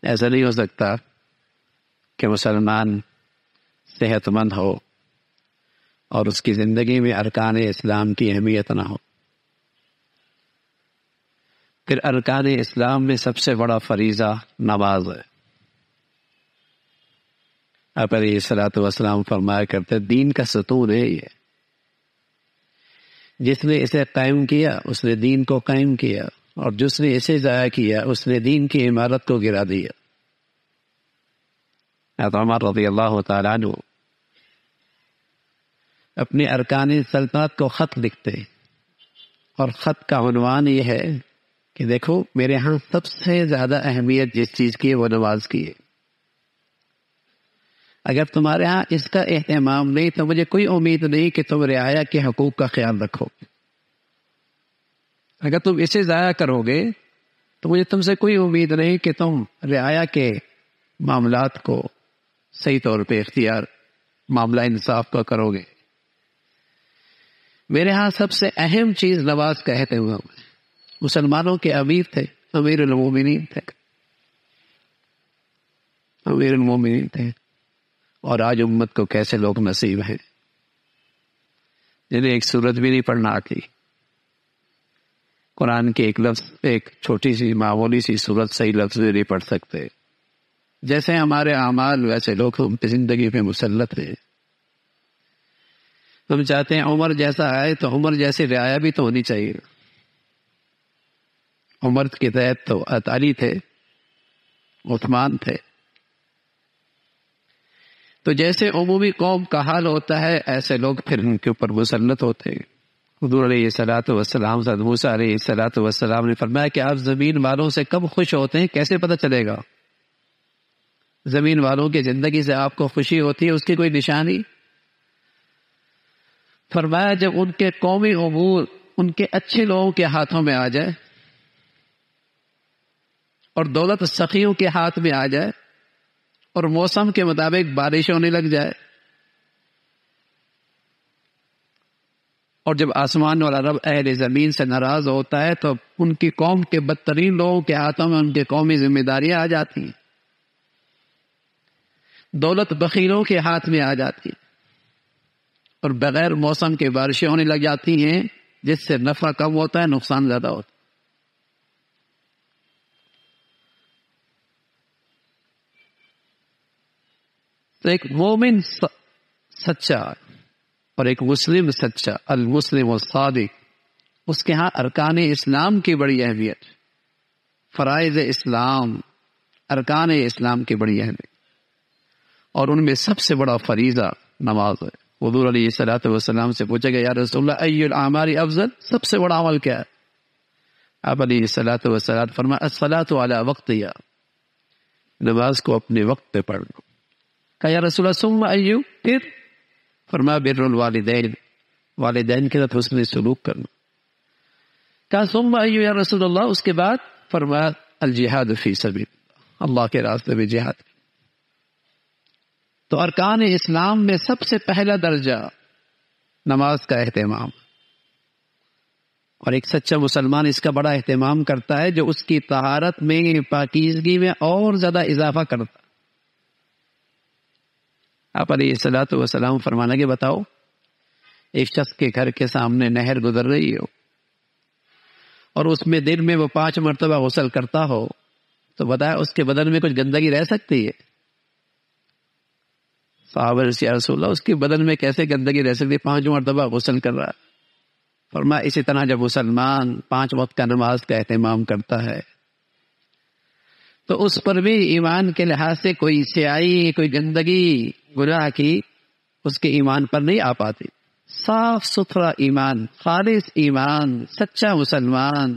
ایسا نہیں ہو سکتا کہ مسلمان صحت مند ہو اور اس کی زندگی میں ارکان اسلام کی اہمیت نہ ہو۔ پھر ارکان اسلام میں سب سے بڑا فریضہ نماز ہے۔ آپ علیہ الصلوۃ والسلام فرمایا کرتے دین کا ستون ہے یہ، جس نے اسے قائم کیا اس نے دین کو قائم کیا، اور جس نے اسے ضائع کیا اس نے دین کی عمارت کو گرا دیا۔ حضرت عمر رضی اللہ تعالیٰ عنہ اپنے ارکان سلطنت کو خط لکھتے، اور خط کا عنوان یہ ہے کہ دیکھو میرے ہاں سب سے زیادہ اہمیت جس چیز کی ہے وہ نماز کی ہے۔ اگر تمہارے ہاں اس کا اہتمام نہیں تو مجھے کوئی امید نہیں کہ تم رعایا کے حقوق کا خیال رکھو۔ اگر تم اسے ضائع کرو گے تو مجھے تم سے کوئی امید نہیں کہ تم رعایا کے معاملات کو صحیح طور پہ اختیار، معاملہ انصاف کا کرو گے۔ میرے ہاں سب سے اہم چیز نماز کہتے ہوئے مسلمانوں کے امیر تھے، امیر المومنین تھے، امیر المومنین تھے، اور آج امت کو کیسے لوگ نصیب ہیں جنہیں ایک سورت بھی نہیں پڑھنا آتی، قرآن کے ایک لفظ، ایک چھوٹی سی معمولی سی سورت صحیح لفظ بھی نہیں پڑھ سکتے۔ جیسے ہمارے اعمال ویسے لوگ ہم کی زندگی پہ مسلط ہیں۔ ہم چاہتے ہیں عمر جیسا آئے تو عمر جیسی رعایا بھی تو ہونی چاہیے۔ عمر کے تحت تو علی تھے، عثمان تھے، تو جیسے عمومی قوم کا حال ہوتا ہے ایسے لوگ پھر ان کے اوپر مسلط ہوتے ہیں۔ حضور علیہ الصلوۃ والسلام، حضرت موسیٰ علیہ الصلوۃ والسلام نے فرمایا کہ آپ زمین والوں سے کب خوش ہوتے ہیں کیسے پتہ چلے گا؟ زمین والوں کی زندگی سے آپ کو خوشی ہوتی ہے اس کی کوئی نشانی؟ فرمایا جب ان کے قومی امور ان کے اچھے لوگوں کے ہاتھوں میں آ جائے اور دولت سخیوں کے ہاتھ میں آ جائے اور موسم کے مطابق بارش ہونے لگ جائے، اور جب آسمان والا رب اہل زمین سے ناراض ہوتا ہے تو ان کی قوم کے بدترین لوگوں کے ہاتھوں میں ان کے قومی ذمہ داریاں آ جاتی ہیں، دولت بخیلوں کے ہاتھ میں آ جاتی ہے، اور بغیر موسم کے بارشیں ہونے لگ جاتی ہیں جس سے نفع کم ہوتا ہے، نقصان زیادہ ہوتا ہے۔ تو ایک مومن سچا اور ایک مسلم سچا، المسلم الصادق، اس کے ہاں ارکان اسلام کی بڑی اہمیت، فرائض اسلام، ارکان اسلام کی بڑی اہمیت، اور ان میں سب سے بڑا فریضہ نماز ہے۔ حضور علیہ الصلوۃ والسلام سے پوچھا گیا یا رسول اللہ ای الاعمال افضل، سب سے بڑا عمل کیا ہے؟ آپ علیہ الصلوۃ والسلام فرمایا الصلاۃ علی وقتہا، نماز کو اپنے وقت پہ پڑھنا۔ کہا یا رسول اللہ ثم ای، پھر فرمایا بر الوالدین، والدین کے ساتھ حسن سلوک کرنا۔ کہا ثم ای یا رسول اللہ، اس کے بعد فرمایا الجہاد فی سبیل اللہ کے راستے میں جہاد۔ تو ارکان اسلام میں سب سے پہلا درجہ نماز کا اہتمام، اور ایک سچا مسلمان اس کا بڑا اہتمام کرتا ہے جو اس کی طہارت میں، پاکیزگی میں اور زیادہ اضافہ کرتا۔ آپ علیہ الصلوۃ والسلام فرمانا کہ بتاؤ ایک شخص کے گھر کے سامنے نہر گزر رہی ہو اور اس میں دن میں وہ 5 مرتبہ غسل کرتا ہو تو بتایا اس کے بدن میں کچھ گندگی رہ سکتی ہے؟ صحابہ نے یا رسول اللہ اس کے بدن میں کیسے گندگی رہ سکتی ہے، 5 مرتبہ غسل کر رہا ہے؟ فرمایا اسی طرح جب مسلمان 5 وقت کا نماز کا اہتمام کرتا ہے تو اس پر بھی ایمان کے لحاظ سے کوئی سیاہی، کوئی گندگی گناہ کی اس کے ایمان پر نہیں آ پاتی۔ صاف ستھرا ایمان، خالص ایمان، سچا مسلمان